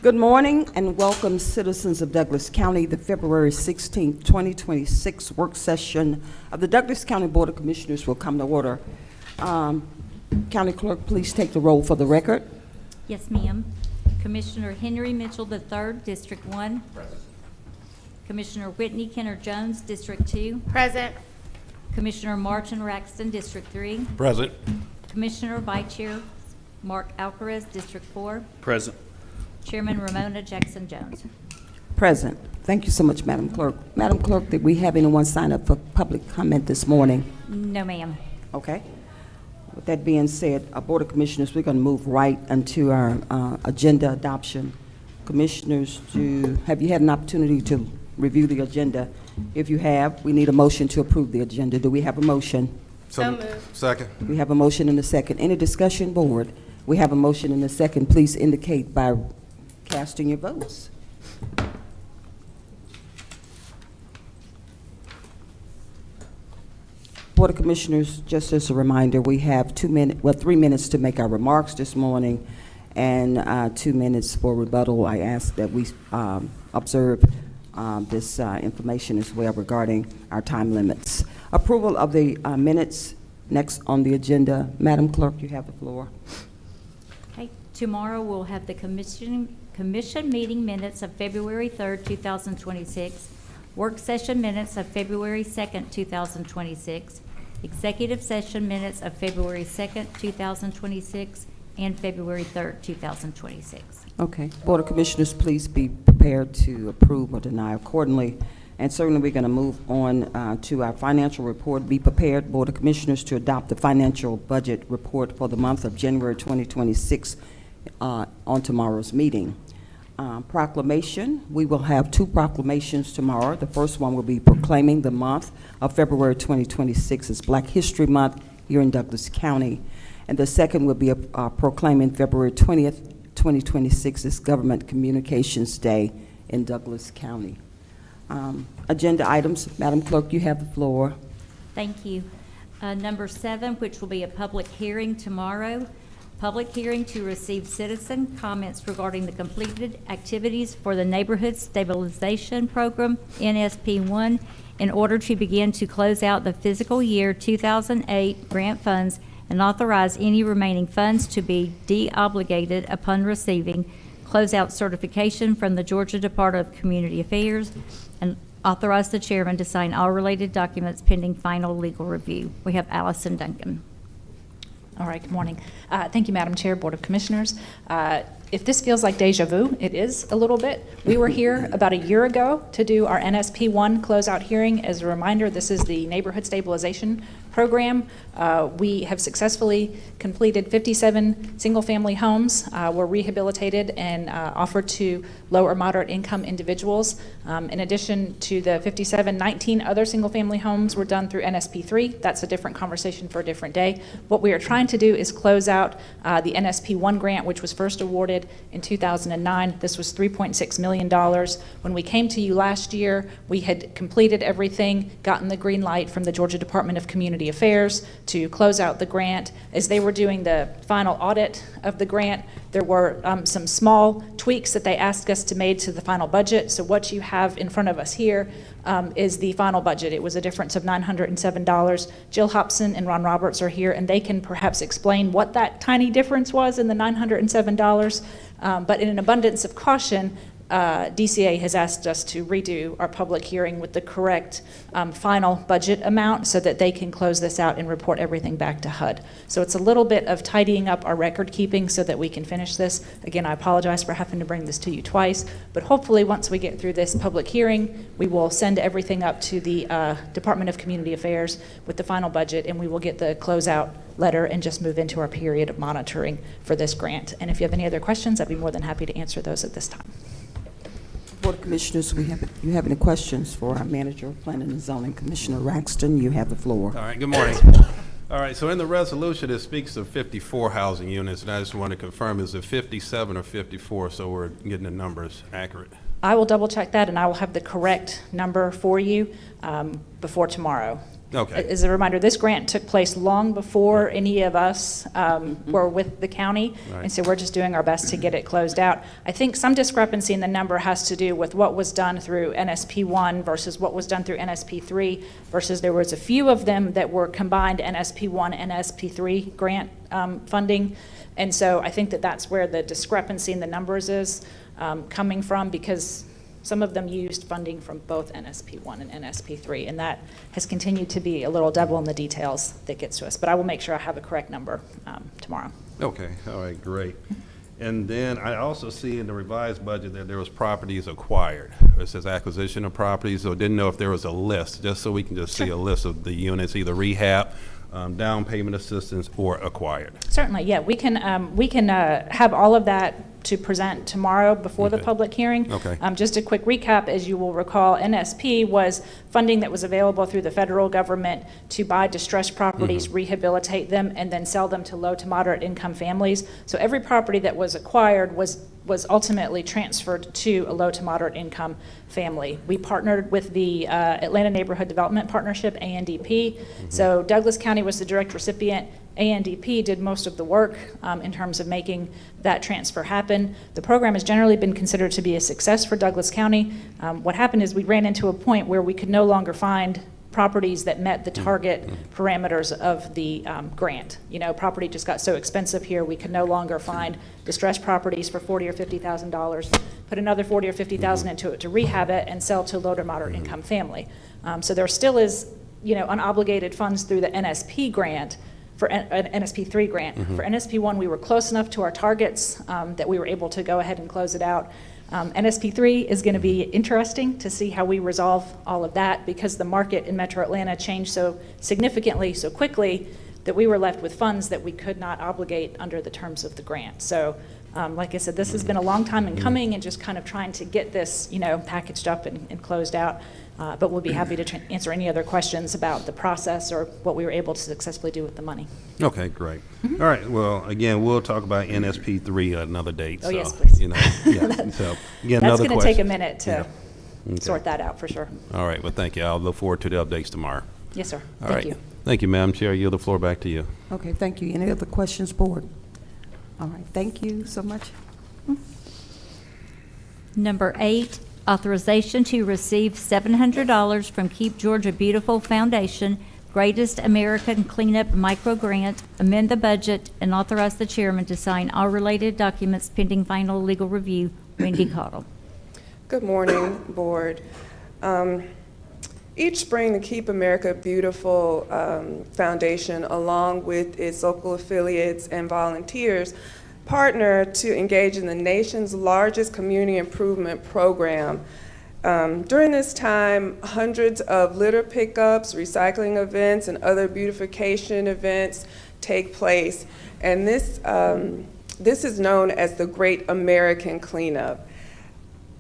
Good morning and welcome, citizens of Douglas County, the February 16th, 2026 work session of the Douglas County Board of Commissioners will come to order. County Clerk, please take the roll for the record. Yes, ma'am. Commissioner Henry Mitchell III, District 1. Present. Commissioner Whitney Kenner Jones, District 2. Present. Commissioner Martin Raxton, District 3. Present. Commissioner Vice Chair Mark Alcarez, District 4. Present. Chairman Ramona Jackson Jones. Present. Thank you so much, Madam Clerk. Madam Clerk, did we have anyone sign up for public comment this morning? No, ma'am. Okay. With that being said, Board of Commissioners, we're going to move right into our agenda adoption. Commissioners, have you had an opportunity to review the agenda? If you have, we need a motion to approve the agenda. Do we have a motion? So moved. Second. We have a motion and a second. Any discussion, Board? We have a motion and a second. Please indicate by casting your votes. Board of Commissioners, just as a reminder, we have 3 minutes to make our remarks this morning and 2 minutes for rebuttal. I ask that we observe this information as well regarding our time limits. Approval of the minutes next on the agenda. Madam Clerk, you have the floor. Okay. Tomorrow we'll have the commission meeting minutes of February 3rd, 2026, work session minutes of February 2nd, 2026, executive session minutes of February 2nd, 2026, and February 3rd, 2026. Okay. Board of Commissioners, please be prepared to approve or deny accordingly. And certainly we're going to move on to our financial report. Be prepared, Board of Commissioners, to adopt the financial budget report for the month of January 2026 on tomorrow's meeting. Proclamation. We will have 2 proclamations tomorrow. The first one will be proclaiming the month of February 2026 as Black History Month here in Douglas County. And the second will be proclaiming February 20th, 2026 as Government Communications Day in Douglas County. Agenda items. Madam Clerk, you have the floor. Thank you. Number 7, which will be a public hearing tomorrow. Public hearing to receive citizen comments regarding the completed activities for the Neighborhood Stabilization Program, NSP1, in order to begin to close out the fiscal year 2008 grant funds and authorize any remaining funds to be de-obligated upon receiving closeout certification from the Georgia Department of Community Affairs, and authorize the chairman to sign all related documents pending final legal review. We have Allison Duncan. All right, good morning. Thank you, Madam Chair, Board of Commissioners. If this feels like deja vu, it is a little bit. We were here about a year ago to do our NSP1 closeout hearing. As a reminder, this is the Neighborhood Stabilization Program. We have successfully completed 57 single-family homes, were rehabilitated and offered to low or moderate income individuals. In addition to the 57, 19 other single-family homes were done through NSP3. That's a different conversation for a different day. What we are trying to do is close out the NSP1 grant, which was first awarded in 2009. This was $3.6 million. When we came to you last year, we had completed everything, gotten the green light from the Georgia Department of Community Affairs to close out the grant. As they were doing the final audit of the grant, there were some small tweaks that they asked us to make to the final budget. So what you have in front of us here is the final budget. It was a difference of $907. Jill Hobson and Ron Roberts are here, and they can perhaps explain what that tiny difference was in the $907. But in an abundance of caution, DCA has asked us to redo our public hearing with the correct final budget amount so that they can close this out and report everything back to HUD. So it's a little bit of tidying up our record keeping so that we can finish this. Again, I apologize for having to bring this to you twice, but hopefully once we get through this public hearing, we will send everything up to the Department of Community Affairs with the final budget, and we will get the closeout letter and just move into our period of monitoring for this grant. And if you have any other questions, I'd be more than happy to answer those at this time. Board of Commissioners, you have any questions for our Manager of Planning and Zoning, Commissioner Raxton? You have the floor. All right, good morning. All right, so in the resolution, it speaks of 54 housing units, and I just want to confirm, is it 57 or 54, so we're getting the numbers accurate? I will double check that, and I will have the correct number for you before tomorrow. Okay. As a reminder, this grant took place long before any of us were with the county, Right. and so we're just doing our best to get it closed out. I think some discrepancy in the number has to do with what was done through NSP 1 versus what was done through NSP 3, versus there was a few of them that were combined NSP 1 and NSP 3 grant funding, and so I think that that's where the discrepancy in the numbers is coming from, because some of them used funding from both NSP 1 and NSP 3, and that has continued to be a little devil in the details that gets to us. But I will make sure I have a correct number tomorrow. Okay, all right, great. And then I also see in the revised budget that there was properties acquired. It says acquisition of properties, so didn't know if there was a list, just so we can just see a list of the units, either rehab, down payment assistance, or acquired. Certainly, yeah. We can have all of that to present tomorrow before the Okay. public hearing. Okay. Just a quick recap, as you will recall, NSP was funding that was available through the federal government to buy distressed properties, rehabilitate them, and then sell them to low to moderate income families. So every property that was acquired was ultimately transferred to a low to moderate income family. We partnered with the Atlanta Neighborhood Development Partnership, ANDP. So Douglas County was the direct recipient. ANDP did most of the work in terms of making that transfer happen. The program has generally been considered to be a success for Douglas County. What happened is we ran into a point where we could no longer find properties that met the target parameters of the grant. You know, property just got so expensive here, we could no longer find distressed properties for $40,000 or $50,000, put another $40,000 or $50,000 into it to rehab it and sell to a low to moderate income family. So there still is, you know, unobligated funds through the NSP grant, for NSP 3 grant. For NSP 1, we were close enough to our targets that we were able to go ahead and close it out. NSP 3 is going to be interesting to see how we resolve all of that, because the market in Metro Atlanta changed so significantly, so quickly, that we were left with funds that we could not obligate under the terms of the grant. So, like I said, this has been a long time in coming, and just kind of trying to get this, you know, packaged up and closed out. But we'll be happy to answer any other questions about the process or what we were able to successfully do with the money. Okay, great. All right, well, again, we'll talk about NSP 3 at another date. Oh, so, yes, please. You know, yeah, so, again, That's another going to take a question. minute to Okay. sort that out for sure. All right, well, thank you. I'll look forward to the updates tomorrow. Yes, sir. All Thank right. you. Thank you, Madam Chair. I yield the floor back to you. Okay, thank you. Any other questions, Board? All right, thank you so much. Number 8, authorization to receive $700 from Keep Georgia Beautiful Foundation, Greatest American Cleanup Micro Grant, amend the budget, and authorize the chairman to sign all related documents pending final legal review. Wendy Cottle. Good morning, Board. Each spring, the Keep America Beautiful Foundation, along with its local affiliates and volunteers, partner to engage in the nation's largest community improvement program. During this time, hundreds of litter pickups, recycling events, and other beautification events take place. And this is known as the Great American Cleanup.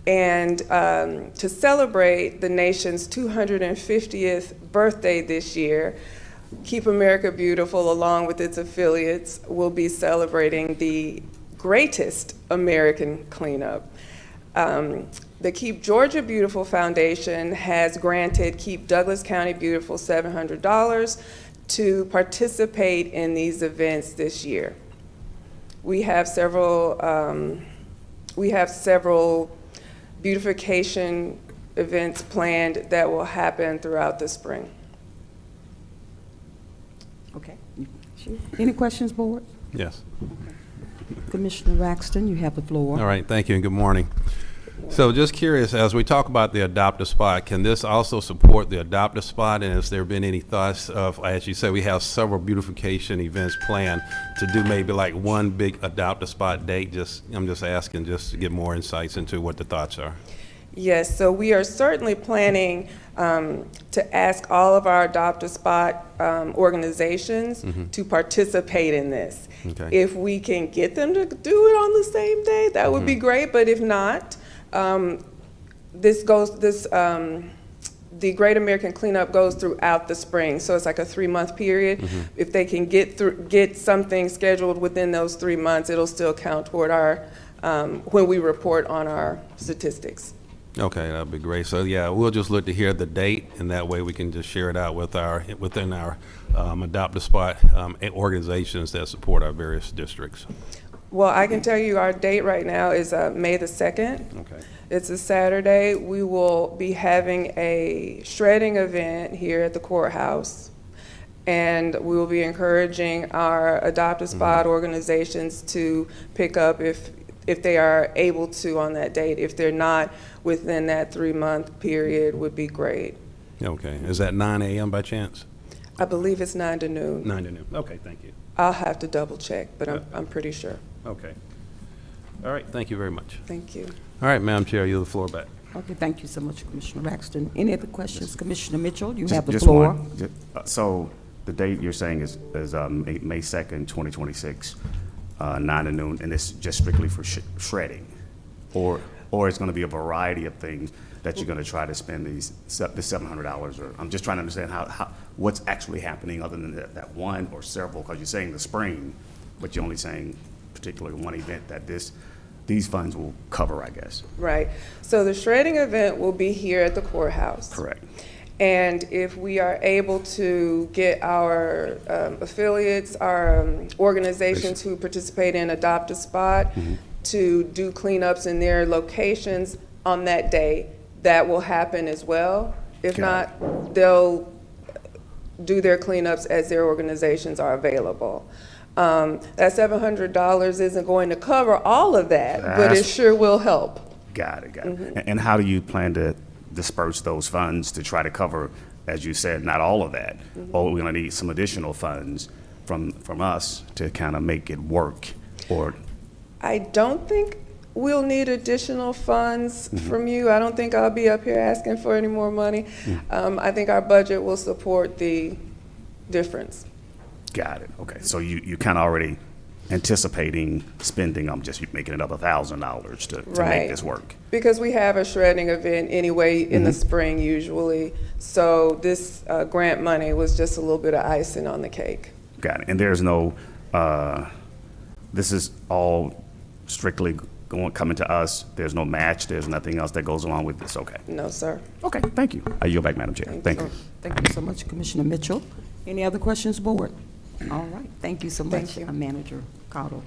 And to celebrate the nation's 250th birthday this year, Keep America Beautiful, along with its affiliates, will be celebrating the Greatest American Cleanup. The Keep Georgia Beautiful Foundation has granted Keep Douglas County Beautiful $700 to participate in these events this year. We have several beautification events planned that will happen throughout the spring. Okay. Any questions, Board? Yes. Commissioner Raxton, you have the floor. All right, thank you, and good morning. So just curious, as we talk about the Adopt a Spot, can this also support the Adopt a Spot? And has there been any thoughts of, as you said, we have several beautification events planned to do maybe like one big Adopt a Spot date? I'm just asking just to get more insights into what the thoughts are. Yes, so we are certainly planning to ask all of our Adopt a Spot organizations to participate in this. Okay. If we can get them to do it on the same day, that would be great, but if not, the Great American Cleanup goes throughout the spring, so it's like a 3-month period. If they can get something scheduled within those 3 months, it'll still count toward our, when we report on our statistics. Okay, that'd be great. So, yeah, we'll just look to hear the date, and that way we can just share it out with within our Adopt a Spot organizations that support our various districts. Well, I can tell you our date right now is May the 2nd. Okay. It's a Saturday. We will be having a shredding event here at the courthouse, and we will be encouraging our Adopt a Spot organizations to pick up if they are able to on that date. If they're not within that 3-month period, would be great. Okay. Is that 9 a.m. by chance? I believe it's 9 to noon. 9 to noon. Okay, thank you. I'll have to double check, but I'm pretty sure. Okay. All right, thank you very much. Thank you. All right, Madam Chair, you have the floor back. Okay, thank you so much, Commissioner Braxton. Any other questions? Commissioner Mitchell, you Just- have the just floor. one. So the date you're saying is May 2nd, 2026, 9 to noon, and it's just strictly for shredding? Or it's going to be a variety of things that you're going to try to spend the $700? Or I'm just trying to understand what's actually happening other than that one or several, because you're saying the spring, but you're only saying particularly one event that these funds will cover, I guess. Right. So the shredding event will be here at the courthouse. Correct. And if we are able to get our affiliates, our organizations who participate in Adopt a Spot to do cleanups in their locations on that day, that will happen as well. If Got not, they'll do their cleanups as their organizations are available. That $700 isn't going to cover all of that, but it sure will help. Got it. And how do you plan to disperse those funds to try to cover, as you said, not all of that? Or we're going to need some additional funds from us to kind of make it work? Or I don't think we'll need additional funds from you. I don't think I'll be up here asking for any more money. I think our budget will support the difference. got it. Okay, so you kind of already anticipating spending. I'm just making it up $1,000 to Right. make this work. Because we have a shredding event anyway in the spring usually. So this grant money was just a little bit of icing on the cake. Got it. And there's no. This is all strictly coming to us. There's no match. There's nothing else that goes along with this. Okay. No, sir. Okay. Thank you. I yield back, Madam Chair. Thank you. Thank you so much, Commissioner Mitchell. Any other questions, board? All right, thank you so much, Thank you. Manager Cottle.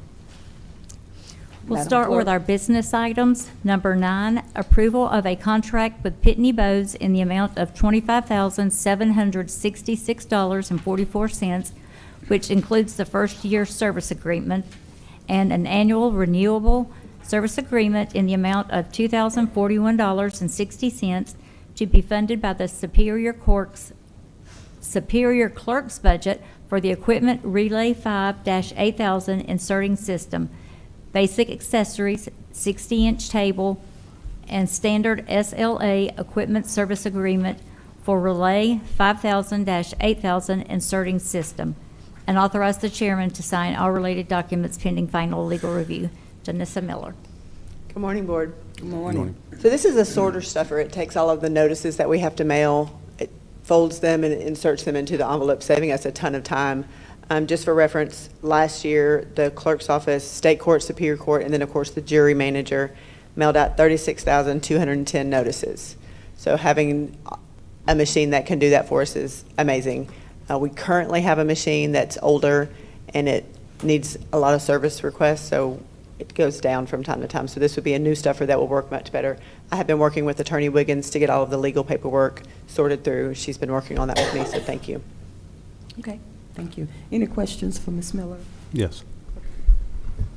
We'll Madam start with Clerk. our business items. Number 9, approval of a contract with Pitney Bowes in the amount of $25,766.44, which includes the first-year service agreement and an annual renewable service agreement in the amount of $2,041.60 to be funded by the Superior Clerk's budget for the Equipment Relay 5-8000 inserting system, basic accessories, 60-inch table, and standard SLA equipment service agreement for Relay 5000-8000 inserting system, and authorize the chairman to sign all related documents pending final legal review. Janissa Miller. Good morning, Board. Good morning. So this is a sorter stuffer. It takes all of the notices that we have to mail, it folds them and inserts them into the envelope, saving us a ton of time. Just for reference, last year, the clerk's office, state court, superior court, and then, of course, the jury manager mailed out 36,210 notices. So having a machine that can do that for us is amazing. We currently have a machine that's older, and it needs a lot of service requests, so it goes down from time to time. So this would be a new stuffer that will work much better. I have been working with Attorney Wiggins to get all of the legal paperwork sorted through. She's been working on that with me, so thank you. Okay, thank you. Any questions for Ms. Miller? Yes.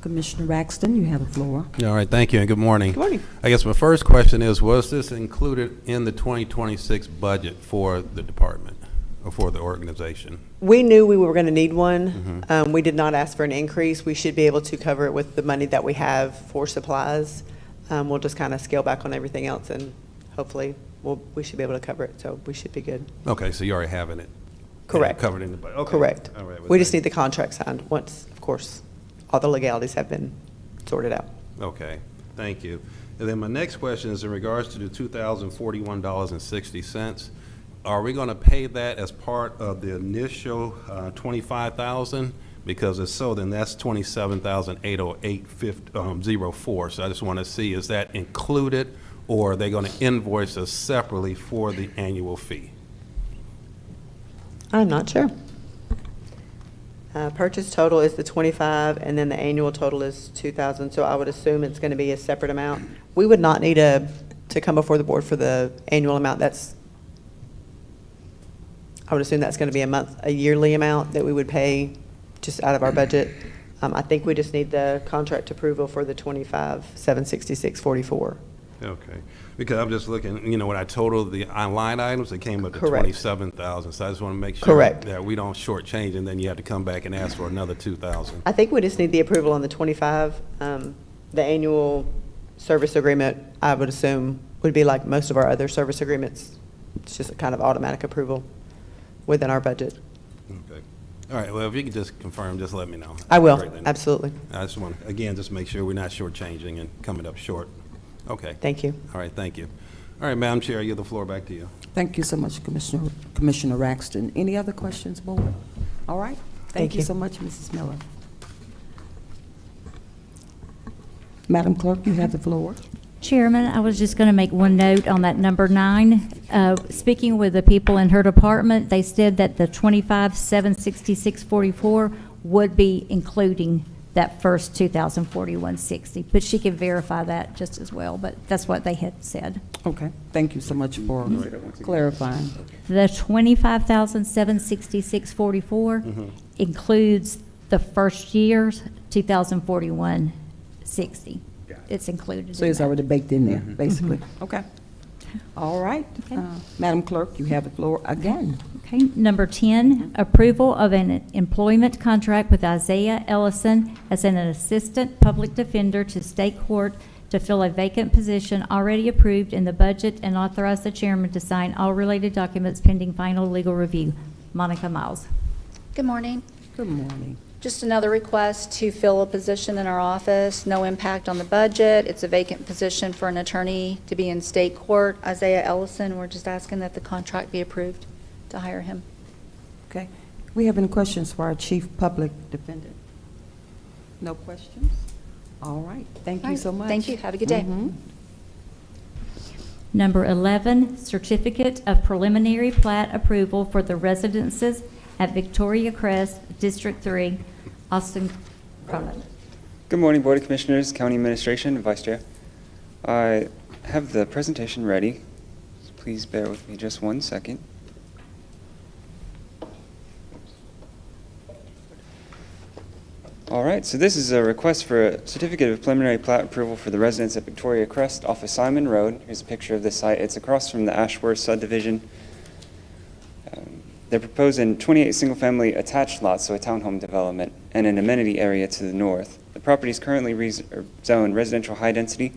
Commissioner Braxton, you have the floor. All right, thank you, and good morning. Good morning. I guess my first question is, was this included in the 2026 budget for the department or for the organization? We knew we were going to need one. We did not ask for an increase. We should be able to cover it with the money that we have for supplies. We'll just kind of scale back on everything else, and hopefully we should be able to cover it, so we should be good. Okay, so you already having it? Correct. Covered in the budget? Okay. Correct. All right, well, We just thank need the contract signed once, of course, all the legalities have been sorted out. Okay, thank you. And then my next question is in regards to the $2,041.60. Are we going to pay that as part of the initial 25,000? Because if so, then that's 27,808.04. So I just want to see, is that included, or are they going to invoice us separately for the annual fee? I'm not sure. Purchase total is the 25, and then the annual total is 2,000, so I would assume it's going to be a separate amount. We would not need to come before the board for the annual amount. I would assume that's going to be a yearly amount that we would pay just out of our budget. I think we just need the contract approval for the 25,766.44. Okay, because I'm just looking, when I totaled the line items, it came up to Correct. 27,000. So I just want to make sure Correct. that we don't shortchange, and then you have to come back and ask for another 2,000. I think we just need the approval on the 25. The annual service agreement, I would assume, would be like most of our other service agreements. It's just a kind of automatic approval within our budget. Okay. All right, well, if you could just confirm, just let me know. I will, Great, then. absolutely. I just want to, again, just make sure we're not shortchanging and coming up short. Okay. Thank you. All right, thank you. All right, Madam Chair, I yield the floor back to you. Thank you so much, Commissioner Raxton. Any other questions, board? All right. Thank you you. so much, Mrs. Miller. Madam Clerk, you have the floor. Chairman, I was just going to make one note on that number 9. Speaking with the people in her department, they said that the 25,766.44 would be including that first 2,041.60, but she can verify that just as well, but that's what they had said. Okay, thank you so much for clarifying. The 25,766.44 includes the first year's 2,041.60. It's included So in it's that. already baked in there, basically. Okay. All right. Okay. Madam Clerk, you have the floor again. Okay, number 10, approval of an employment contract with Isaiah Ellison as an assistant public defender to state court to fill a vacant position already approved in the budget, and authorize the chairman to sign all related documents pending final legal review. Monica Miles. Good morning. Good morning. Just another request to fill a position in our office. No impact on the budget. It's a vacant position for an attorney to be in state court. Isaiah Ellison, we're just asking that the contract be approved to hire him. Okay. We have any questions for our chief public defendant? No questions? All right. Thank All you right. so much. Thank you. Have a good day. Mhm. Number 11, certificate of preliminary plat approval for the residences at Victoria Crest, District 3, Austin Cronin. Good morning, Board of Commissioners, County Administration, and Vice Chair. I have the presentation ready. So please bear with me just one second. All right, so this is a request for a certificate of preliminary plat approval for the residence at Victoria Crest off of Simon Road. Here's a picture of the site. It's across from the Ashworth subdivision. They're proposing 28 single-family attached lots, so a townhome development, and an amenity area to the north. The property is currently zoned residential high density,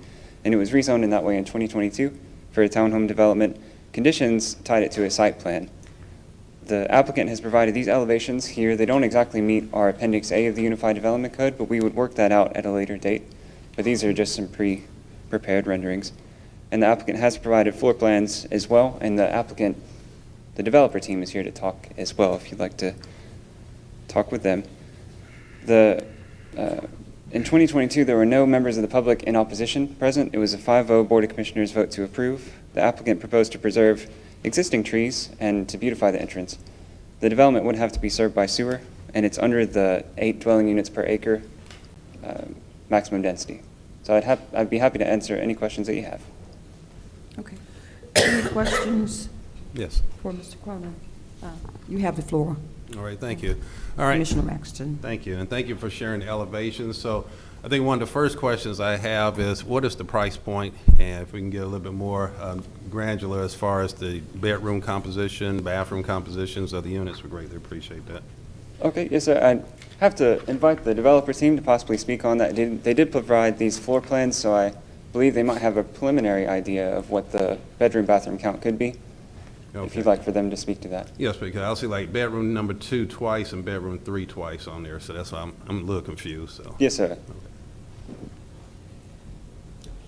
and it was rezoned in that way in 2022 for a townhome development. Conditions tied it to a site plan. The applicant has provided these elevations here. They don't exactly meet our Appendix A of the Unified Development Code, but we would work that out at a later date. But these are just some pre-prepared renderings. And the applicant has provided floor plans as well, and the developer team is here to talk as well, if you'd like to talk with them. In 2022, there were no members of the public in opposition present. It was a 5-0 Board of Commissioners vote to approve. The applicant proposed to preserve existing trees and to beautify the entrance. The development would have to be served by sewer, and it's under the 8 dwelling units per acre maximum density. So I'd be happy to answer any questions that you have. Okay. Any questions Yes. for Mr. Cronin? You have the floor, All right, thank you. All right. Commissioner Maxton. Thank you, and thank you for sharing the elevations. So I think one of the first questions I have is, what is the price point? And if we can get a little bit more granular as far as the bedroom composition, bathroom compositions of the units, we greatly appreciate that. Okay, yes, sir. I'd have to invite the developer team to possibly speak on that. They did provide these floor plans, so I believe they might have a preliminary idea of what the bedroom bathroom count could be. If Okay. you'd like for them to speak to that. Yes, because I'll see like bedroom number 2 twice and bedroom 3 twice on there, so that's why I'm a little confused, so. Yes, sir.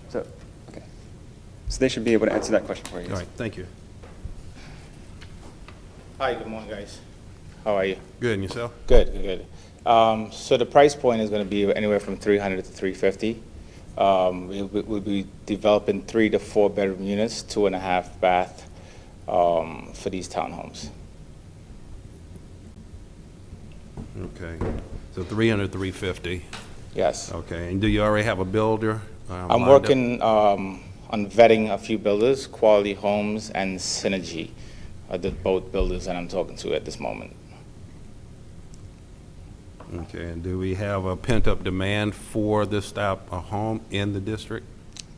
So, So they should be able to answer that question for you. All right, thank you. Hi, good morning, guys. How are you? Good, and yourself? Good, good. So the price point is going to be anywhere from 300 to 350. We'll be developing 3 to 4 bedroom units, 2.5 bath for these townhomes. Okay, so 300, 350. Yes. Okay, and do you already have a builder? I'm lined up? working on vetting a few builders, Quality Homes and Synergy, are the both builders that I'm talking to at this moment. Okay, and do we have a pent-up demand for this type of home in the district?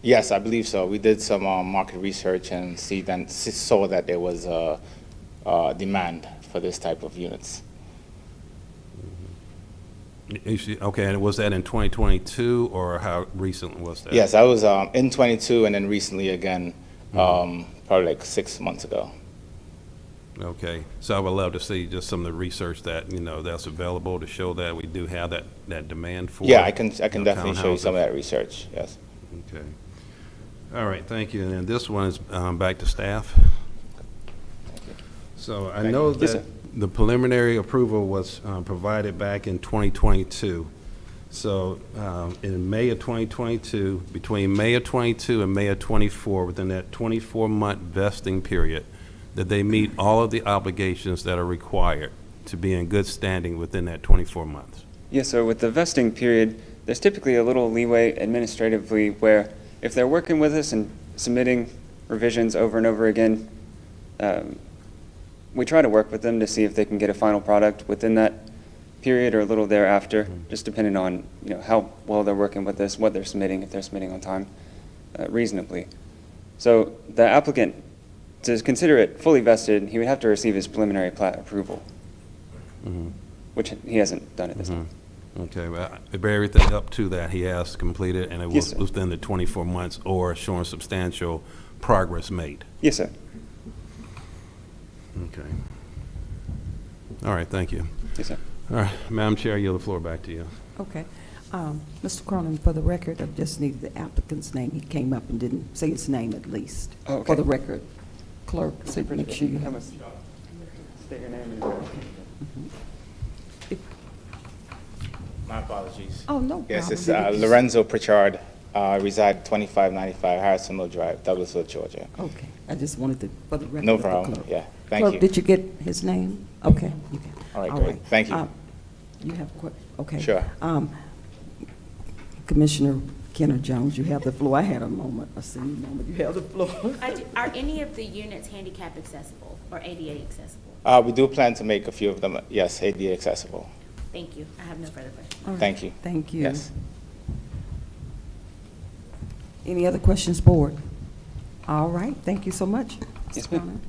Yes, I believe so. We did some market research and saw that there was a demand for this type of units. Okay, and was that in 2022, or how recent was that? Yes, I was in 22 and then recently again, probably like 6 months ago. Okay, so I would love to see just some of the research that, that's available to show that we do have that demand for. Yeah, I can definitely show you some of townhouses. that research, yes. Okay. All right, thank you. And then this one is back to staff. So I Thank know you. Yes, that sir. the preliminary approval was provided back in 2022. So in May of 2022, between May of 22 and May of 24, within that 24-month vesting period, that they meet all of the obligations that are required to be in good standing within that 24 months. Yes, so with the vesting period, there's typically a little leeway administratively where if they're working with us and submitting revisions over and over again, we try to work with them to see if they can get a final product within that period or a little thereafter, just depending on how well they're working with us, what they're submitting, if they're submitting on time, reasonably. So the applicant, to consider it fully vested, he would have to receive his preliminary plat approval, which he hasn't done at this time. Okay, well, everything up to that he has completed, and it Yes, was sir. within the 24 months or showing substantial progress made. Yes, sir. Okay. All right, thank you. Yes, sir. All right, Madam Chair, I yield the floor back to you. Okay. Mr. Cronin, for the record, I just needed the applicant's name. He came up and didn't say his name at least. Oh, okay. For the record. Clerk, so make sure you have. State your name My apologies. Oh, no Yes, it's problem. Lorenzo Pritchard, reside 2595 Harrison Mill Drive, Douglasville, Georgia. Okay, I just wanted to, for the record. No of the problem, clerk. yeah, thank Clerk, you. did you get his name? Okay. Okay. All right, great. Thank you. You have, okay. Sure. Commissioner Kenner Jones, you have the floor. I had a moment, a senior moment. You have the floor. Are any of the units handicap accessible or ADA accessible? We do plan to make a few of them, yes, ADA accessible. Thank you. I have no further questions. All right. Thank you. Thank you. Yes. Any other questions, board? All right, thank you so much. Yes, Mr. ma'am. Cronin.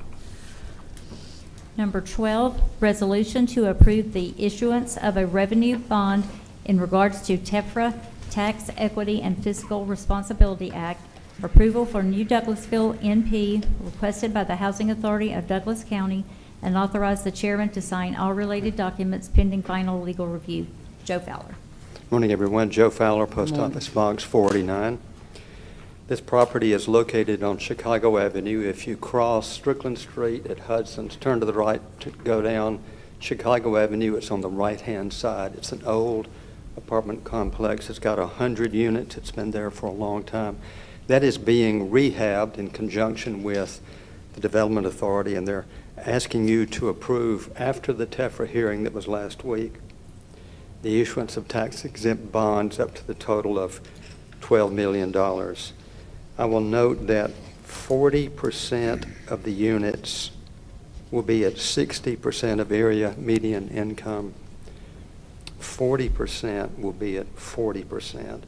Number 12, resolution to approve the issuance of a revenue bond in regards to TEFRA, Tax Equity and Fiscal Responsibility Act, approval for New Douglasville NP requested by the Housing Authority of Douglas County, and authorize the chairman to sign all related documents pending final legal review. Joe Fowler. Morning, everyone. Joe Fowler, Post Morning. Office Box 489. This property is located on Chicago Avenue. If you cross Strickland Street at Hudson's, turn to the right to go down Chicago Avenue. It's on the right-hand side. It's an old apartment complex. It's got 100 units. It's been there for a long time. That is being rehabbed in conjunction with the Development Authority, and they're asking you to approve, after the TEFRA hearing that was last week, the issuance of tax-exempt bonds up to the total of $12 million. I will note that 40% of the units will be at 60% of area median income. 40% will be at 40%.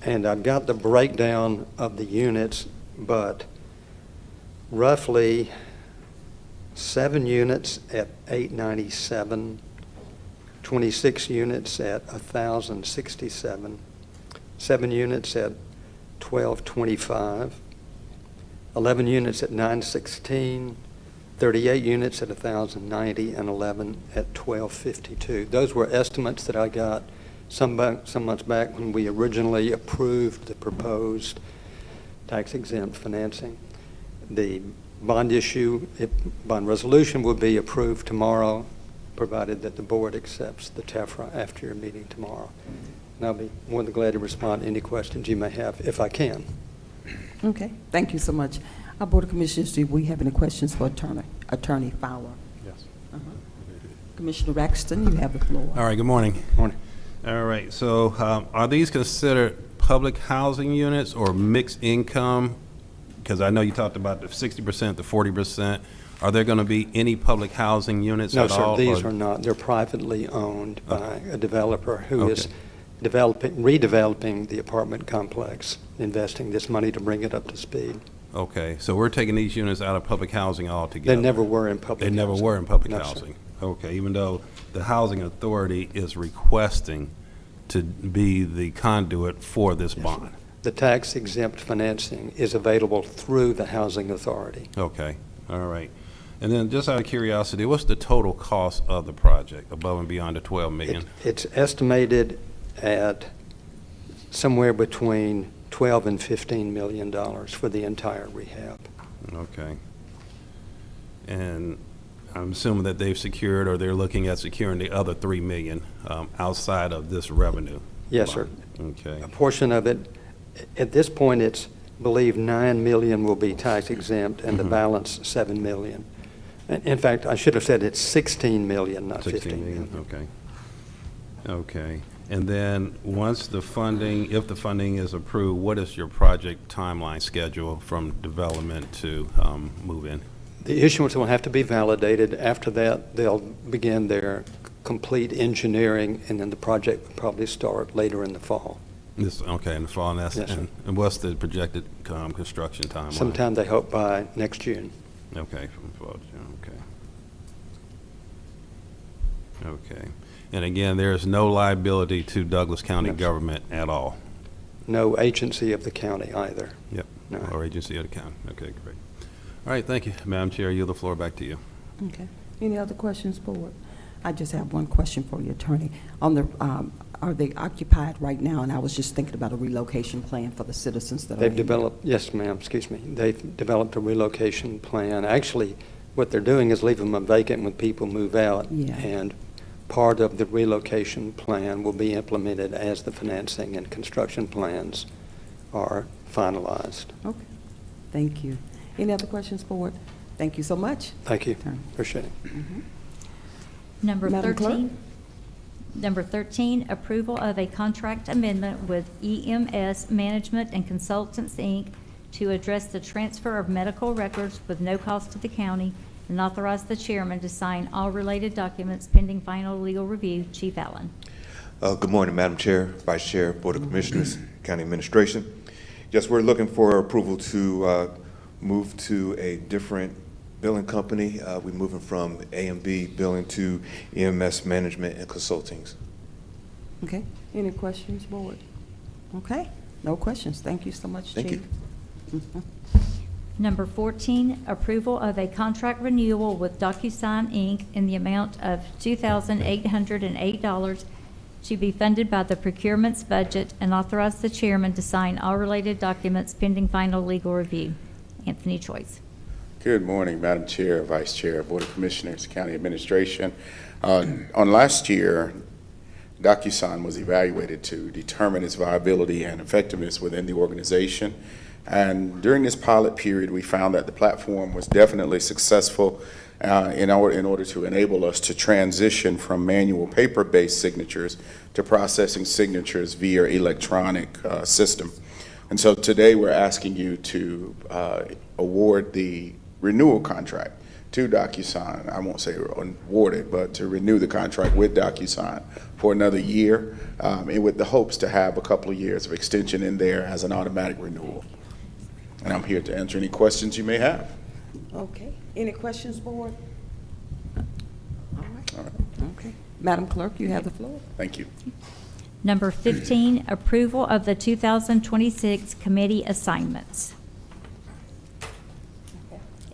And I've got the breakdown of the units, but roughly 7 units at $897, 26 units at $1,067, 7 units at $1,225, 11 units at $916, 38 units at $1,090, and 11 at $1,252. Those were estimates that I got some months back when we originally approved the proposed tax-exempt financing. The bond issue, bond resolution will be approved tomorrow, provided that the board accepts the TEFRA after your meeting tomorrow. And I'll be more than glad to respond to any questions you may have, if I can. Okay, thank you so much. Our Board of Commissioners, do we have any questions for Attorney Fowler? Yes. Commissioner Braxton, you have the floor. All right, good morning. Morning. All right, so are these considered public housing units or mixed income? Because I know you talked about the 60%, the 40%. Are there going to be any public housing units No, at sir, all? these or- are not. They're privately owned by a developer who Okay. is redeveloping the apartment complex, investing this money to bring it up to speed. Okay, so we're taking these units out of public housing altogether? They never were in public They never housing. were in public No, sir. housing? Okay, even though the housing authority is requesting to be the conduit for this Yes, sir. bond? The tax-exempt financing is available through the housing authority. Okay, all right. And then just out of curiosity, what's the total cost of the project above and beyond the 12 million? It's estimated at somewhere between $12 and $15 million for the entire rehab. Okay. And I'm assuming that they've secured or they're looking at securing the other 3 million outside of this revenue? Yes, sir. Okay, A portion of it, at this point, it's believed $9 million will be tax exempt and the Mhm. balance $7 million. In fact, I should have said it's $16 million, not 16 $15 million, million. okay. Okay. And then, once the funding, if the funding is approved, what is your project timeline schedule from development to move in? The issuance will have to be validated. After that, they'll begin their complete engineering, and then the project will probably start later in the fall. Okay, in the fall, and that's, Yes, sir. and what's the projected construction timeline? Sometime they hope by next June. Okay, from fall to June, okay. Okay. And again, there is no liability to Douglas County No, sir. government at all? No agency of the county either. Yep, No. or agency of the county. Okay, great. All right, thank you. Madam Chair, I yield the floor back to you. Okay. Any other questions, Board? I just have one question for the attorney. On the, are they occupied right now? And I was just thinking about a relocation plan for the citizens that are They've in. developed, yes, ma'am, excuse me. They've developed a relocation plan. Actually, what they're doing is leaving them vacant when people move out. Yeah. And part of the relocation plan will be implemented as the financing and construction plans are finalized. Okay. Thank you. Any other questions, Board? Thank you so much. Thank you. Attorney. Appreciate it. Number Madam Clerk? 13. Number 13, approval of a contract amendment with EMS Management and Consultants, Inc. to address the transfer of medical records with no cost to the county and authorize the chairman to sign all related documents pending final legal review. Chief Allen. Good morning, Madam Chair, Vice Chair, Board of Commissioners, County Administration. Yes, we're looking for approval to move to a different billing company. We're moving from A&B Billing to EMS Management and Consulting. Okay. Any questions, Board? Okay. No questions. Thank you so much, Thank Chief. you. Number 14, approval of a contract renewal with DocuSign, Inc. in the amount of $2,808 to be funded by the procurement's budget and authorize the chairman to sign all related documents pending final legal review. Anthony Choice. Good morning, Madam Chair, Vice Chair, Board of Commissioners, County Administration. On last year, DocuSign was evaluated to determine its viability and effectiveness within the organization. And during this pilot period, we found that the platform was definitely successful in order to enable us to transition from manual paper-based signatures to processing signatures via electronic system. And so today we're asking you to award the renewal contract to DocuSign. I won't say awarded, but to renew the contract with DocuSign for another year, and with the hopes to have a couple of years of extension in there as an automatic renewal. And I'm here to answer any questions you may have. Okay. Any questions, Board? All right. All right. Okay. Madam Clerk, you have the floor. Thank you. Number 15, approval of the 2026 committee assignments.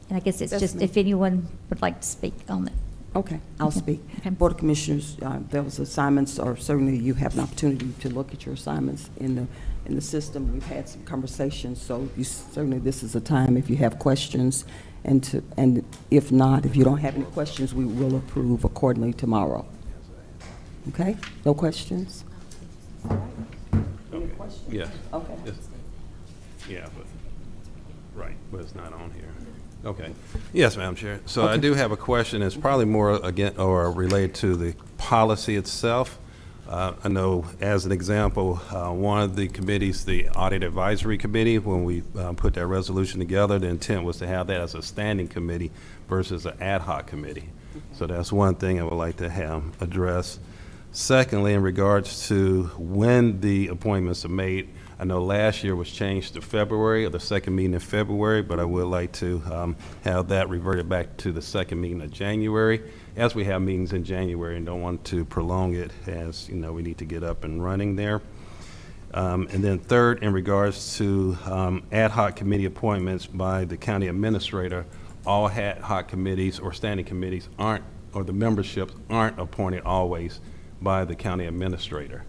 And I guess it's That's just me. if anyone would like to speak on it. Okay, I'll speak. Okay. Board of Commissioners, those assignments are certainly, you have an opportunity to look at your assignments in the system. We've had some conversations, so you certainly, this is a time if you have questions, and if not, if you don't have any questions, we will approve accordingly tomorrow. Okay? No questions? Any questions? Yeah. Okay. Yeah, right, but it's not on here. Okay. Yes, Madam Chair. So I do have a question. It's probably more again, or related to the policy itself. I know, as an example, one of the committees, the Audit Advisory Committee, when we put that resolution together, the intent was to have that as a standing committee versus an ad hoc committee. So that's one thing I would like to have addressed. Secondly, in regards to when the appointments are made, I know last year was changed to February, or the second meeting in February, but I would like to have that reverted back to the second meeting of January, as we have meetings in January and don't want to prolong it, as, you know, we need to get up and running there. And then third, in regards to ad hoc committee appointments by the county administrator, all ad hoc committees or standing committees aren't, or the memberships aren't appointed always by the county administrator.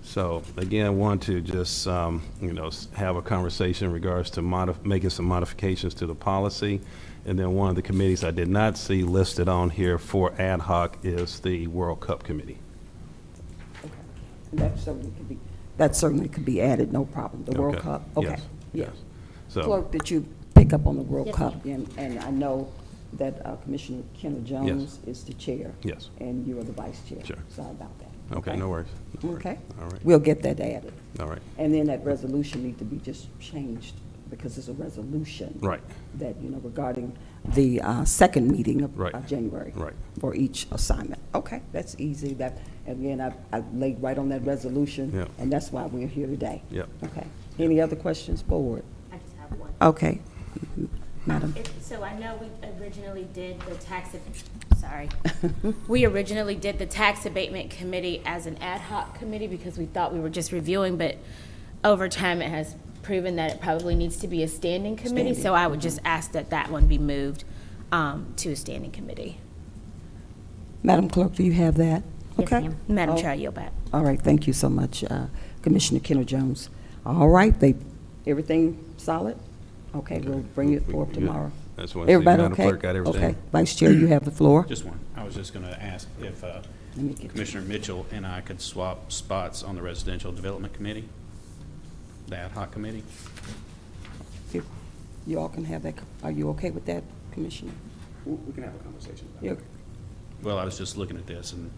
So again, want to just, you know, have a conversation in regards to making some modifications to the policy. And then one of the committees I did not see listed on here for ad hoc is the World Cup Committee. Okay. And that certainly could be added, no problem. The World Okay. Cup? Okay. Yes, Yeah. yes. So, Clerk, did you pick up on the World Yes, Cup? And I know that Commissioner Kendall Jones is the chair. Yes. And you are the vice chair. Sure. Sorry about that. okay, no worries. No worries. Okay. All right. We'll get that added. All right. And then that resolution need to be just changed, because it's a resolution. Right. That, you know, regarding the second meeting of Right. January. Right. For each assignment. Okay, that's easy. That, again, I laid right on that resolution. Yep. And that's why we're here today. Yep. Okay. Any other questions, board? I just have one. Okay. Madam. So I know we originally did the we originally did the tax abatement committee as an ad hoc committee because we thought we were just reviewing, but over time it has proven that it probably needs to be a standing committee. Standing. So I would just ask that that one be moved to a standing committee. Madam Clerk, do you have that? Yes, Okay. ma'am. Madam Oh, Chair, I yield back. All right, thank you so much, Commissioner Kendall Jones. All right, everything solid? Okay, we'll bring it forth Good. tomorrow. I just want to see Everybody Madam okay? Clerk got everything. Okay, Vice Chair, you have the floor. Just one. I was just going to ask if me get Commissioner Mitchell and I could swap spots on the Residential Development Committee, the ad hoc committee. If you all can have that, are you okay with that, Commissioner? We can have a conversation about Yeah. it. Well, I was just looking at this, and,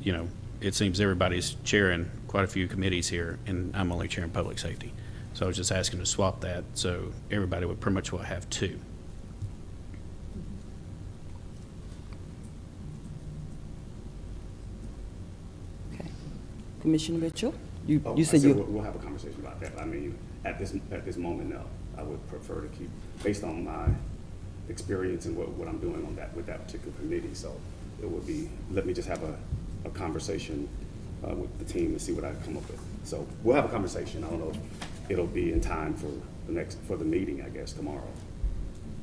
you know, it seems everybody's chairing quite a few committees here, and I'm only chairing public safety. So I was just asking to swap that, so everybody would pretty much will have two. Okay. Commissioner Mitchell? You Oh, you I said said you, we'll have a conversation about that. I mean, at this moment, no. I would prefer to keep, based on my experience and what I'm doing on that, with that particular committee. So it would be, let me just have a conversation with the team and see what I come up with. So we'll have a conversation. I don't know if it'll be in time for the meeting, I guess, tomorrow.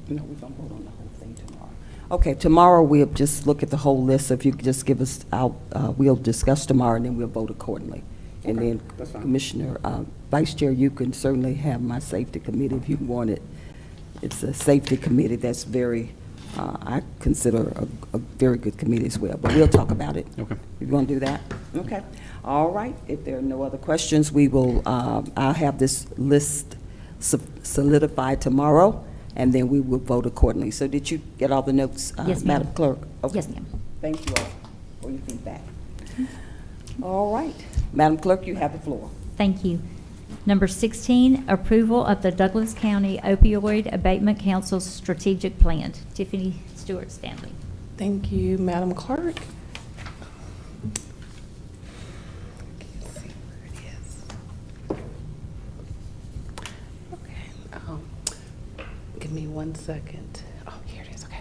no, we're gonna vote on the whole thing tomorrow. Okay, tomorrow we'll just look at the whole list. So if you could just give us out, we'll discuss tomorrow and then we'll vote accordingly. And Okay, then that's fine. Commissioner, Vice Chair, you can certainly have my safety committee if you want it. It's a safety committee that's very, I consider a very good committee as well, but we'll talk about it. Okay. You want to do that? Okay. All right. If there are no other questions, we will, I'll have this list solidified tomorrow, and then we will vote accordingly. So did you get all the notes, Yes, ma'am. Madam Clerk? Okay. Yes, ma'am. Thank you all for your feedback. All right. Madam Clerk, you have the floor. Thank you. Number 16, approval of the Douglas County Opioid Abatement Council's strategic plan. Tiffany Stewart Stanley. Thank you, Madam Clerk. Okay. Give me 1 second. Oh, here it is. Okay.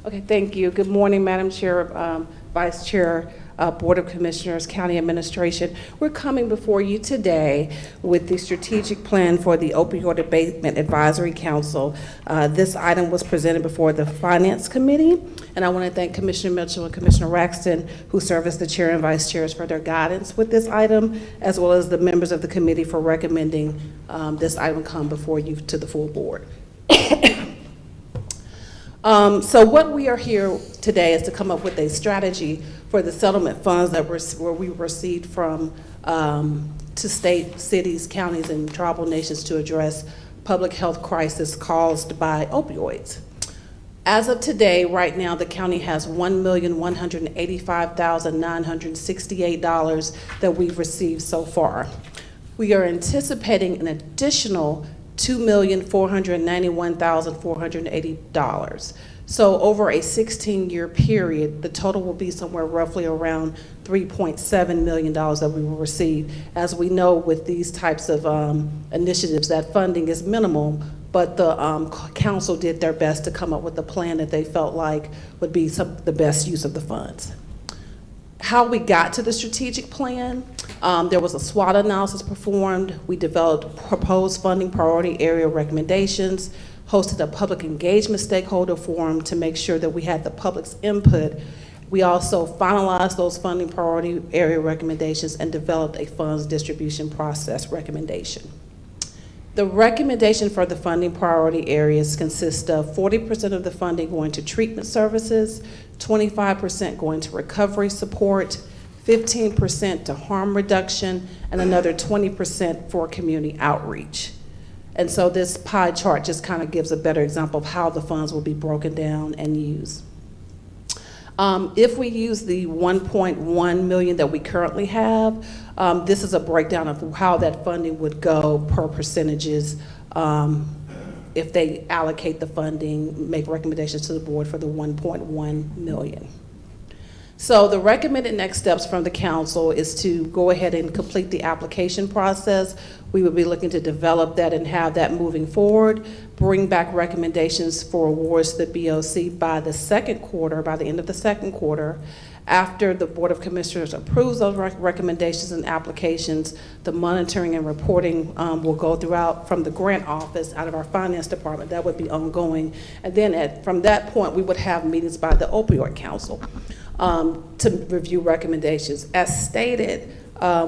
Okay, thank you. Good morning, Madam Chair, Vice Chair, Board of Commissioners, County Administration. We're coming before you today with the strategic plan for the Opioid Abatement Advisory Council. This item was presented before the Finance Committee, and I want to thank Commissioner Mitchell and Commissioner Raxton, who serve as the chair and vice chairs, for their guidance with this item, as well as the members of the committee for recommending this item come before you to the full board. So what we are here today is to come up with a strategy for the settlement funds that we received from to state, cities, counties, and tribal nations to address public health crisis caused by opioids. As of today, right now, the county has $1,185,968 that we've received so far. We are anticipating an additional $2,491,480. So over a 16-year period, the total will be somewhere roughly around $3.7 million that we will receive. As we know, with these types of initiatives, that funding is minimal, but the council did their best to come up with a plan that they felt like would be the best use of the funds. How we got to the strategic plan, there was a SWOT analysis performed. We developed proposed funding priority area recommendations, hosted a public engagement stakeholder forum to make sure that we had the public's input. We also finalized those funding priority area recommendations and developed a funds distribution process recommendation. The recommendation for the funding priority areas consists of 40% of the funding going to treatment services, 25% going to recovery support, 15% to harm reduction, and another 20% for community outreach. And so this pie chart just kind of gives a better example of how the funds will be broken down and used. If we use the 1.1 million that we currently have, this is a breakdown of how that funding would go per percentages if they allocate the funding, make recommendations to the board for the 1.1 million. So the recommended next steps from the council is to go ahead and complete the application process. We would be looking to develop that and have that moving forward, bring back recommendations for awards to the BOC by the second quarter, by the end of the second quarter. After the Board of Commissioners approves those recommendations and applications, the monitoring and reporting will go throughout from the grant office out of our finance department. That would be ongoing. And then from that point, we would have meetings by the Opioid Council to review recommendations. As stated,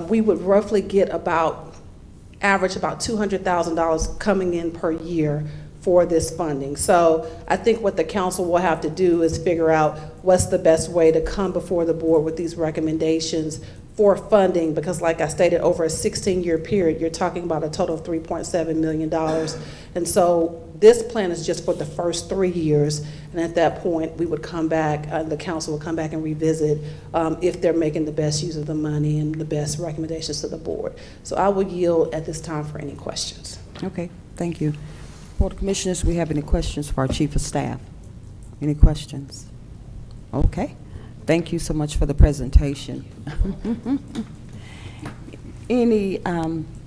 we would roughly get average about $200,000 coming in per year for this funding. So I think what the council will have to do is figure out what's the best way to come before the board with these recommendations for funding, because like I stated, over a 16-year period, you're talking about a total of $3.7 million. And so this plan is just for the first 3 years, and at that point, we would come back, the council would come back and revisit if they're making the best use of the money and the best recommendations to the board. So I will yield at this time for any questions. Okay, thank you. Board of Commissioners, we have any questions for our Chief of Staff? Any questions? Okay. Thank you so much for the presentation. Any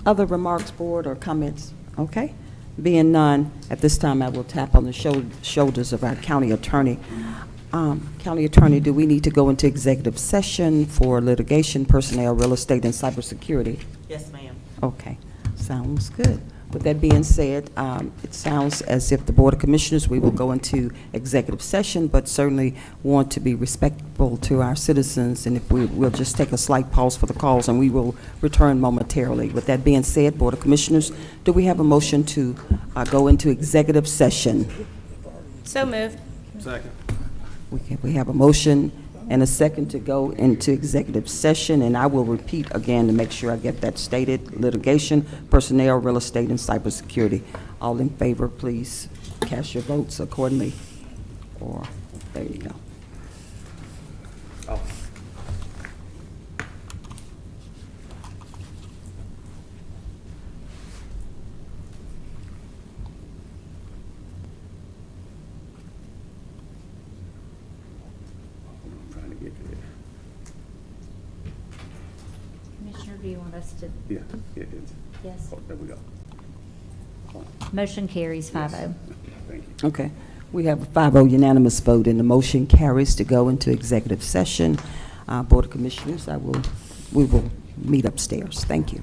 other remarks, board, or comments? Okay. Being none, at this time I will tap on the shoulders of our county attorney. County attorney, do we need to go into executive session for litigation, personnel, real estate, and cybersecurity? Yes, ma'am. Okay, sounds good. With that being said, it sounds as if the Board of Commissioners, we will go into executive session, but certainly want to be respectful to our citizens, and if we'll just take a slight pause for the calls, and we will return momentarily. With that being said, Board of Commissioners, do we have a motion to go into executive session? So moved. Second. We have a motion and a second to go into executive session, and I will repeat again to make sure I get that stated. Litigation, personnel, real estate, and cybersecurity. All in favor, please cast your votes accordingly. Or, there you go. Oh. Commissioner, do you want us to? Yeah, it is. Yes. Oh, there we go. Motion carries 5-0. Thank you. Okay. We have a 5-0 unanimous vote, and the motion carries to go into executive session. Board of Commissioners, we will meet upstairs. Thank you.